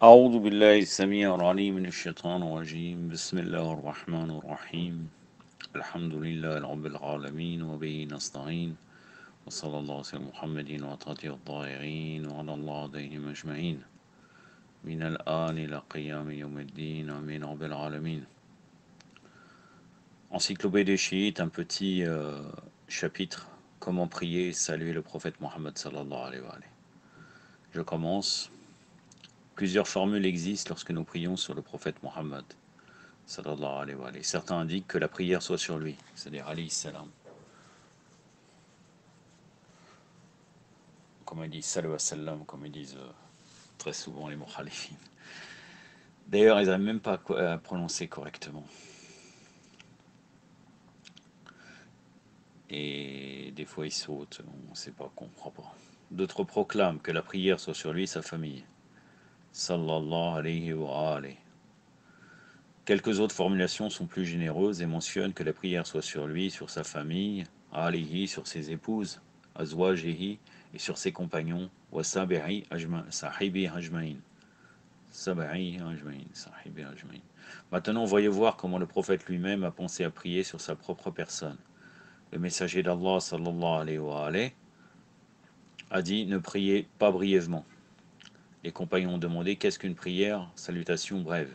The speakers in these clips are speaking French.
أعوذ بالله السميع العليم من الشيطان الرجيم بسم الله الرحمن الرحيم الحمد لله رب العالمين وبه نستعين وصلى الله على محمد وعلى الطاهرين وعلى الله عليهم أجمعين من الآن إلى قيام يوم الدين آمين رب العالمين. Encyclopédie des chiites, un petit chapitre, comment prier et saluer le prophète Mohammed sallallahu alayhi wa alayhi. Je commence. Plusieurs formules existent lorsque nous prions sur le prophète Mohammed sallallahu alayhi wa alayhi. Certains indiquent que la prière soit sur lui, c'est-à-dire alayhi salam. Comme ils disent salam wa salam, comme ils disent très souvent les mukhalifin. D'ailleurs, ils n'arrivent même pas à prononcer correctement. Et des fois, ils sautent, on ne sait pas, on ne comprend pas. D'autres proclament que la prière soit sur lui et sa famille. Sallallahu alayhi wa alayhi. Quelques autres formulations sont plus généreuses et mentionnent que la prière soit sur lui, sur sa famille, alayhi, sur ses épouses, azwajihi, et sur ses compagnons, wa sahibi ajmain. Maintenant, voyez voir comment le prophète lui-même a pensé à prier sur sa propre personne. Le messager d'Allah sallallahu alayhi wa alayhi a dit ne priez pas brièvement. Les compagnons ont demandé qu'est-ce qu'une prière, salutation brève.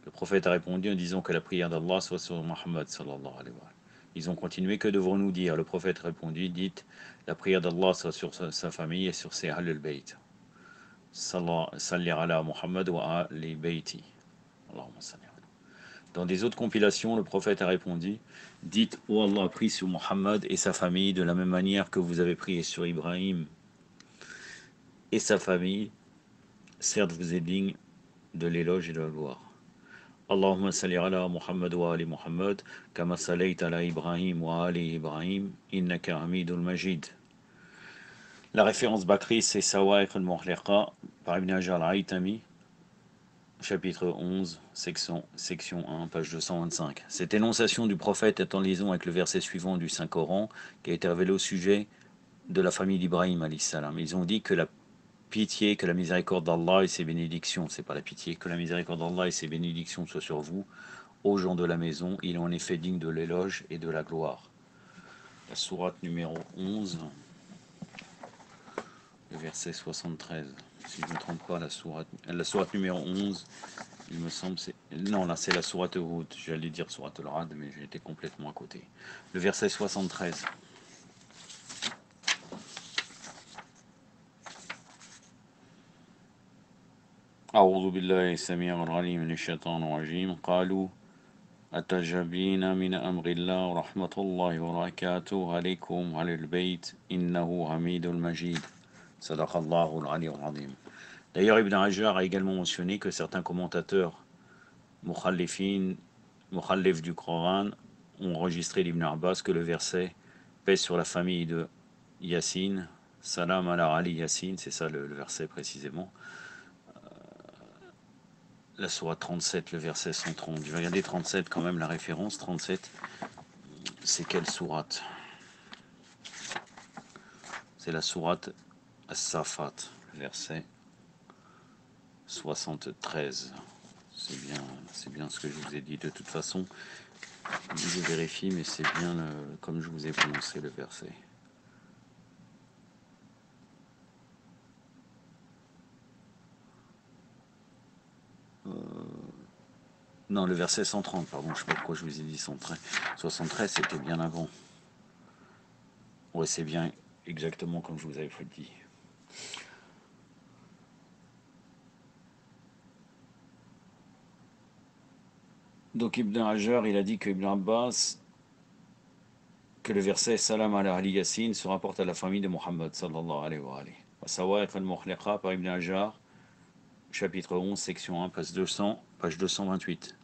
Le prophète a répondu en disant que la prière d'Allah soit sur Muhammad sallallahu alayhi wa alayhi. Ils ont continué, que devrons-nous dire? Le prophète a répondu, dites la prière d'Allah soit sur sa famille et sur ses Ahlul Bayt. Salli ala Muhammad wa ali bayti. Dans des autres compilations, le prophète a répondu, dites ô Allah, prie sur Muhammad et sa famille de la même manière que vous avez prié sur Ibrahim et sa famille. Certes, vous êtes digne de l'éloge et de la gloire. Allahumma salli ala Muhammad wa ali Muhammad kama sallaita ala Ibrahim wa ali Ibrahim innaka hamidul majid. La référence Bakri, c'est Sawa'iq al-Muhliqa par Ibn Hajar al-Haytami, chapitre 11, section 1, page 225. Cette énonciation du prophète est en liaison avec le verset suivant du Saint-Coran qui a été révélé au sujet de la famille d'Ibrahim alayhi salam. Ils ont dit que la pitié, que la miséricorde d'Allah et ses bénédictions, c'est pas la pitié, que la miséricorde d'Allah et ses bénédictions soient sur vous, aux gens de la maison, il est en effet digne de l'éloge et de la gloire. La sourate numéro 11, le verset 73. Si je ne me trompe pas, la sourate numéro 11, il me semble, non, là c'est la sourate Hud, j'allais dire sourate al-Rad, mais j'ai été complètement à côté. Le verset 73. أعوذ بالله السميع العليم من الشيطان الرجيم قالوا أتجابين من أمر الله ورحمة الله وبركاته عليكم على البيت إنه حميد المجيد صدق الله العلي العظيم. D'ailleurs, Ibn Hajar a également mentionné que certains commentateurs mukhallif du Coran ont enregistré d'Ibn Abbas que le verset pèse sur la famille de Yassine, Salam ala Ali Yassine, c'est ça le verset précisément. La sourate 37, le verset 130. Je vais regarder 37 quand même, la référence. 37, c'est quelle sourate? C'est la sourate As-Safat, verset 73. C'est bien ce que je vous ai dit de toute façon. Je vérifie, mais c'est bien comme je vous ai prononcé le verset. Non, le verset 130, pardon, je ne sais pas pourquoi je vous ai dit 113. 73, c'était bien avant. Ouais, c'est bien exactement comme je vous avais dit. Donc Ibn Hajar, il a dit que Ibn Abbas, que le verset Salam ala Ali Yassine se rapporte à la famille de Muhammad sallallahu alayhi wa alayhi. Sawa'iq al-Muhliqa par Ibn Hajar, chapitre 11, section 1, page 228.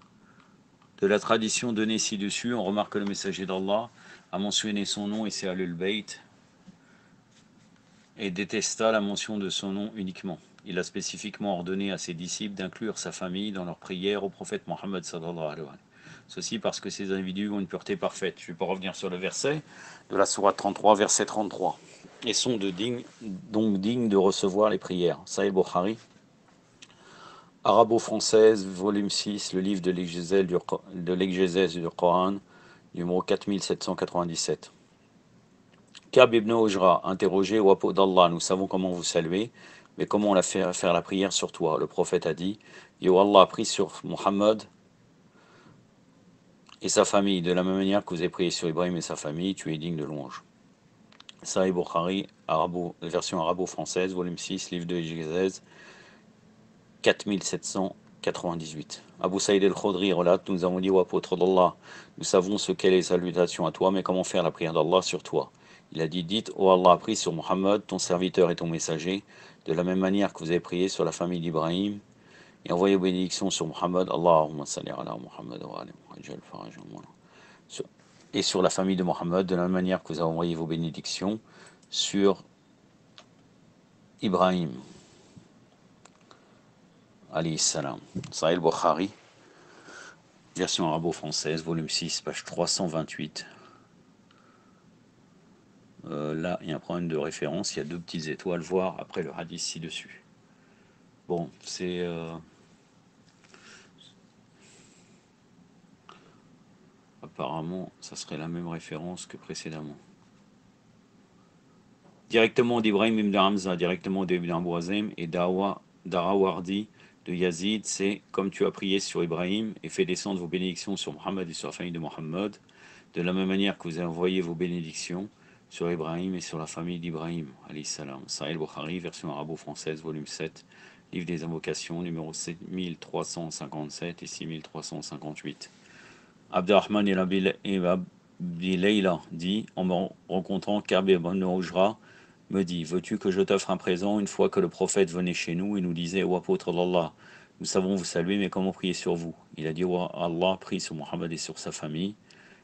De la tradition donnée ci-dessus, on remarque que le messager d'Allah a mentionné son nom et ses Ahlul Bayt et détesta la mention de son nom uniquement. Il a spécifiquement ordonné à ses disciples d'inclure sa famille dans leur prière au prophète Mohammed sallallahu alayhi wa sallam. Ceci parce que ces individus ont une pureté parfaite. Je ne vais pas revenir sur le verset de la sourate 33, verset 33. Et sont donc dignes de recevoir les prières. Sahih Bukhari, Arabo-française, volume 6, le livre de l'exégèse du Coran, numéro 4797. Ka'b ibn Ujra, interrogé au apôtre d'Allah, nous savons comment vous saluer, mais comment on l'a fait faire la prière sur toi? Le prophète a dit, Yo Allah a pris sur Muhammad et sa famille, de la même manière que vous avez prié sur Ibrahim et sa famille, tu es digne de louange. Sahih Bukhari, version arabo-française, volume 6, livre de l'exégèse, 4798. Abu Saïd al-Khudri relate, nous avons dit au apôtre d'Allah, nous savons ce qu'est les salutations à toi, mais comment faire la prière d'Allah sur toi? Il a dit, dites, ô Allah a pris sur Muhammad, ton serviteur et ton messager, de la même manière que vous avez prié sur la famille d'Ibrahim, et envoyez vos bénédictions sur Muhammad, Allahumma salli ala Muhammad wa ala Muhammad, et sur la famille de Muhammad, de la même manière que vous avez envoyé vos bénédictions sur Ibrahim, alayhi salam. Sahih al-Bukhari, version arabo-française, volume 6, page 328. Là, il y a un problème de référence, il y a deux petites étoiles, voir après le hadith ci-dessus. Bon, c'est... apparemment, ça serait la même référence que précédemment. Directement d'Ibrahim ibn Hamza, directement d'Ibn Abu Azim et d'Arawardi de Yazid, c'est comme tu as prié sur Ibrahim et fait descendre vos bénédictions sur Muhammad et sur la famille de Muhammad, de la même manière que vous avez envoyé vos bénédictions sur Ibrahim et sur la famille d'Ibrahim, alayhi salam. Sahih Bukhari, version arabo-française, volume 7, livre des invocations, numéro 7357 et 6358. Abdurrahman el Abdilayla dit, en me rencontrant Ka'b ibn Ujra, me dit, veux-tu que je t'offre un présent? Une fois que le prophète venait chez nous et nous disait, ô apôtre d'Allah, nous savons vous saluer, mais comment prier sur vous? Il a dit, ô Allah, prie sur Muhammad et sur sa famille,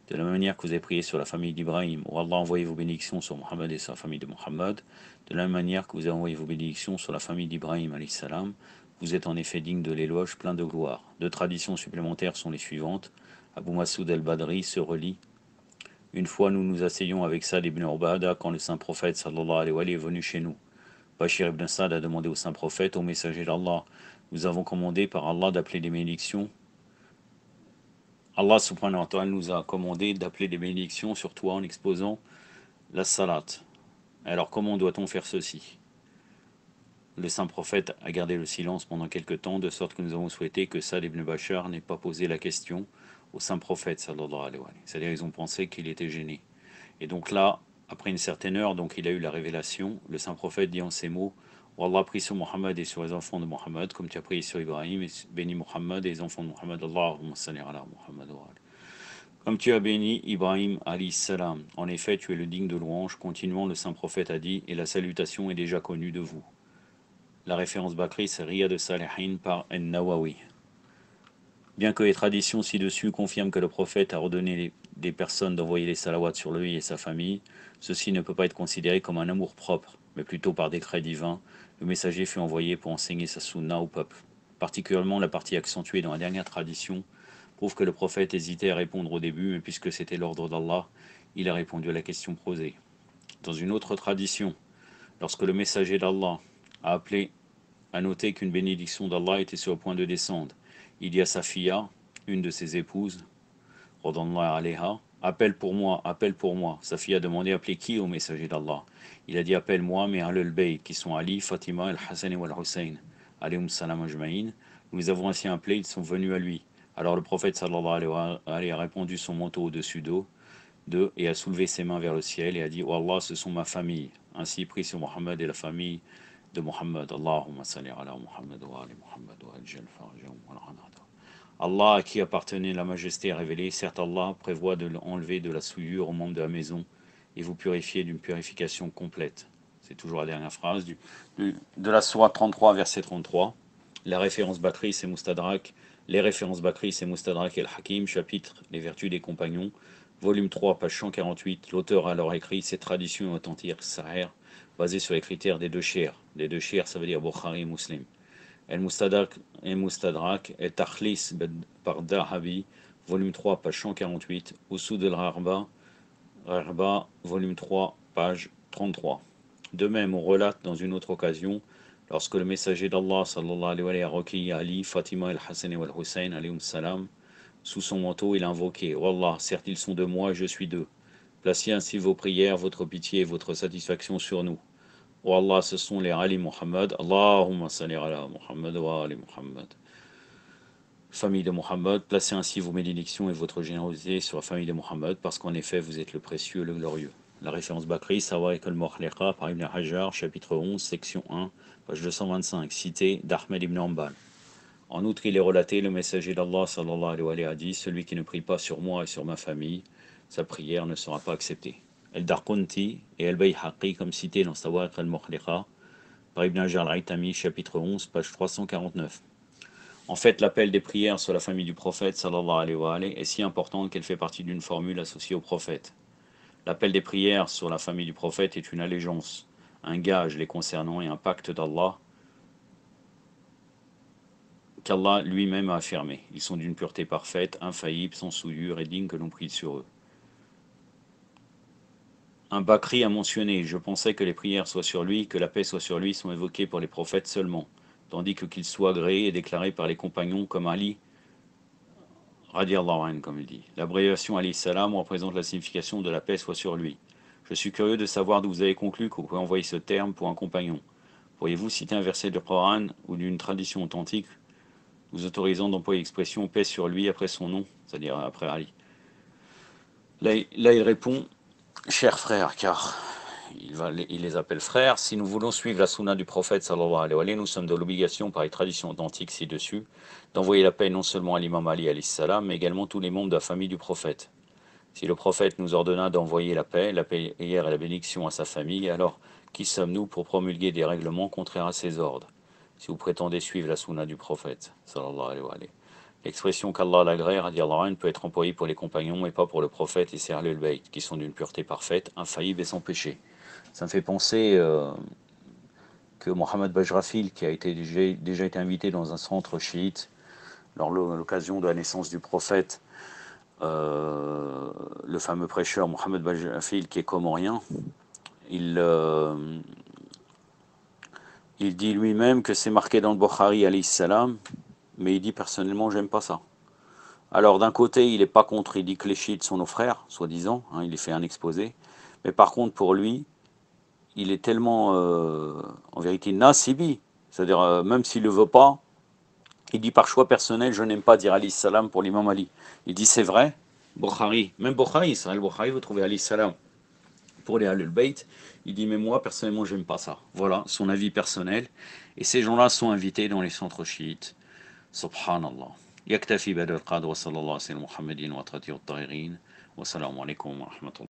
de la même manière que vous avez prié sur la famille d'Ibrahim. Ô Allah, envoyez vos bénédictions sur Muhammad et sur la famille de Muhammad, de la même manière que vous avez envoyé vos bénédictions sur la famille d'Ibrahim, alayhi salam. Vous êtes en effet digne de l'éloge, plein de gloire. Deux traditions supplémentaires sont les suivantes. Abu Masoud al-Badri se relie. Une fois, nous nous asseyons avec Saad ibn Ubada quand le saint prophète sallallahu alayhi wa sallam est venu chez nous. Bashir ibn Saad a demandé au saint prophète, au messager d'Allah, nous avons commandé par Allah d'appeler des bénédictions. Allah subhanahu wa ta'ala nous a commandé d'appeler des bénédictions sur toi en exposant la salat. Alors comment doit-on faire ceci? Le saint prophète a gardé le silence pendant quelque temps, de sorte que nous avons souhaité que Saad ibn Bashar n'ait pas posé la question au saint prophète sallallahu alayhi wa sallam. C'est-à-dire ils ont pensé qu'il était gêné. Et donc là, après une certaine heure, donc il a eu la révélation, le saint prophète dit en ces mots, oh Allah, prie sur Muhammad et sur les enfants de Muhammad, comme tu as prié sur Ibrahim, et bénis Muhammad et les enfants de Muhammad, Allahumma salli ala Muhammad wa ali. Comme tu as béni Ibrahim alayhi salam, en effet tu es le digne de louange. Continuant, le saint prophète a dit, et la salutation est déjà connue de vous. La référence Bakri, c'est Riyad Salihin par An-Nawawi. Bien que les traditions ci-dessus confirment que le prophète a ordonné des personnes d'envoyer les salawats sur lui et sa famille, ceci ne peut pas être considéré comme un amour propre, mais plutôt par décret divin. Le messager fut envoyé pour enseigner sa sunna au peuple. Particulièrement la partie accentuée dans la dernière tradition prouve que le prophète hésitait à répondre au début, mais puisque c'était l'ordre d'Allah, il a répondu à la question posée. Dans une autre tradition, lorsque le messager d'Allah a appelé à noter qu'une bénédiction d'Allah était sur le point de descendre, il dit à Safiya, une de ses épouses, Radallahu alayha, appelle pour moi, appelle pour moi. Safiya a demandé appeler qui au messager d'Allah? Il a dit appelle-moi mes Ahlul Bayt, qui sont Ali, Fatima, Al-Hassan et Al-Hussein, alayhum salam ajma'in. Nous les avons ainsi appelés, ils sont venus à lui. Alors le prophète sallallahu alayhi wa sallam a répandu son manteau au-dessus d'eux et a soulevé ses mains vers le ciel et a dit, oh Allah, ce sont ma famille. Ainsi prie sur Muhammad et la famille de Muhammad. Allahumma salli ala Muhammad wa ali Muhammad wa ajal farajahum wa al-ghanata. Allah à qui appartenait la majesté est révélé. Certes, Allah prévoit de l'enlever de la souillure aux membres de la maison et vous purifier d'une purification complète. C'est toujours la dernière phrase de la sourate 33, verset 33. La référence Bakri, c'est Mustadrak. Les références Bakri, c'est Mustadrak et Al-Hakim, chapitre Les vertus des compagnons, volume 3, page 148. L'auteur a alors écrit cette tradition authentique sahih, basée sur les critères des deux chers. Les deux chers, ça veut dire Bukhari et Muslim. El-Mustadrak et Takhlis par Dahabi, volume 3, page 148, Usud al-Rarba, volume 3, page 33. De même, on relate dans une autre occasion Lorsque le messager d'Allah sallallahu alayhi wa sallam a recueilli Ali, Fatima, Al-Hassan et Al-Hussein alayhim salam, sous son manteau, il a invoqué: Wallah, certes ils sont de moi, je suis d'eux. Placez ainsi vos prières, votre pitié et votre satisfaction sur nous. Oh Allah, ce sont les Ali Muhammad. Allahumma salli ala Muhammad wa ali Muhammad. Famille de Muhammad, placez ainsi vos bénédictions et votre générosité sur la famille de Muhammad, parce qu'en effet, vous êtes le précieux, le glorieux. La référence Bakri, Sawarik al-Mukhliqa, par Ibn Hajar, chapitre 11, section 1, page 225, cité d'Ahmed ibn Hanbal. En outre, il est relaté, le messager d'Allah sallallahu alayhi wa sallam a dit: celui qui ne prie pas sur moi et sur ma famille, sa prière ne sera pas acceptée. El-Darqunti et El-Bayhaqi, comme cité dans Sawarik al-Mukhliqa, par Ibn Hajar al-Haytami, chapitre 11, page 349. En fait, l'appel des prières sur la famille du prophète sallallahu alayhi wa sallam est si important qu'elle fait partie d'une formule associée au prophète. L'appel des prières sur la famille du prophète est une allégeance, un gage les concernant et un pacte d'Allah qu'Allah lui-même a affirmé. Ils sont d'une pureté parfaite, infaillible, sans souillure et dignes que l'on prie sur eux. Un Bakri a mentionné: je pensais que les prières soient sur lui, que la paix soit sur lui, sont évoquées pour les prophètes seulement, tandis que qu'il soit agréé et déclaré par les compagnons comme Ali, radiallahu anhu, comme il dit. L'abréviation alayhi salam représente la signification de la paix soit sur lui. Je suis curieux de savoir d'où vous avez conclu qu'on pouvait envoyer ce terme pour un compagnon. Pourriez-vous citer un verset du Coran ou d'une tradition authentique vous autorisant d'employer l'expression paix sur lui après son nom, c'est-à-dire après Ali? Là, il répond: chers frères, car il les appelle frères, si nous voulons suivre la sunna du prophète sallallahu alayhi wa sallam, nous sommes de l'obligation par les traditions authentiques ci-dessus d'envoyer la paix non seulement à l'imam Ali alayhi salam, mais également tous les membres de la famille du prophète. Si le prophète nous ordonna d'envoyer la paix et la bénédiction à sa famille, alors qui sommes-nous pour promulguer des règlements contraires à ses ordres, si vous prétendez suivre la sunna du prophète sallallahu alayhi wa sallam? L'expression qu'Allah l'agrée, radiallahu anhu, peut être employée pour les compagnons et pas pour le prophète et ses Ahlul Bayt, qui sont d'une pureté parfaite, infaillible et sans péché. Ça me fait penser que Mohammed Bajrafil, qui a déjà été invité dans un centre chiite lors de l'occasion de la naissance du prophète, le fameux prêcheur Mohammed Bajrafil, qui est comorien, il dit lui-même que c'est marqué dans le Bukhari alayhi salam, mais il dit personnellement j'aime pas ça. Alors d'un côté il n'est pas contre, il dit que les chiites sont nos frères, soi-disant, hein, il fait un exposé, mais par contre pour lui, il est tellement en vérité nasibi, c'est-à-dire même s'il ne le veut pas, il dit par choix personnel je n'aime pas dire alayhi salam pour l'imam Ali. Il dit c'est vrai, Bukhari, même Bukhari, c'est le Bukhari, vous trouvez alayhi salam pour les Ahlul Bayt, il dit mais moi personnellement j'aime pas ça. Voilà son avis personnel, et ces gens-là sont invités dans les centres chiites. Subhanallah. يكتفي بهذا القدر وصلى الله على سيدنا محمد وعلى آله الطاهرين والسلام عليكم ورحمة الله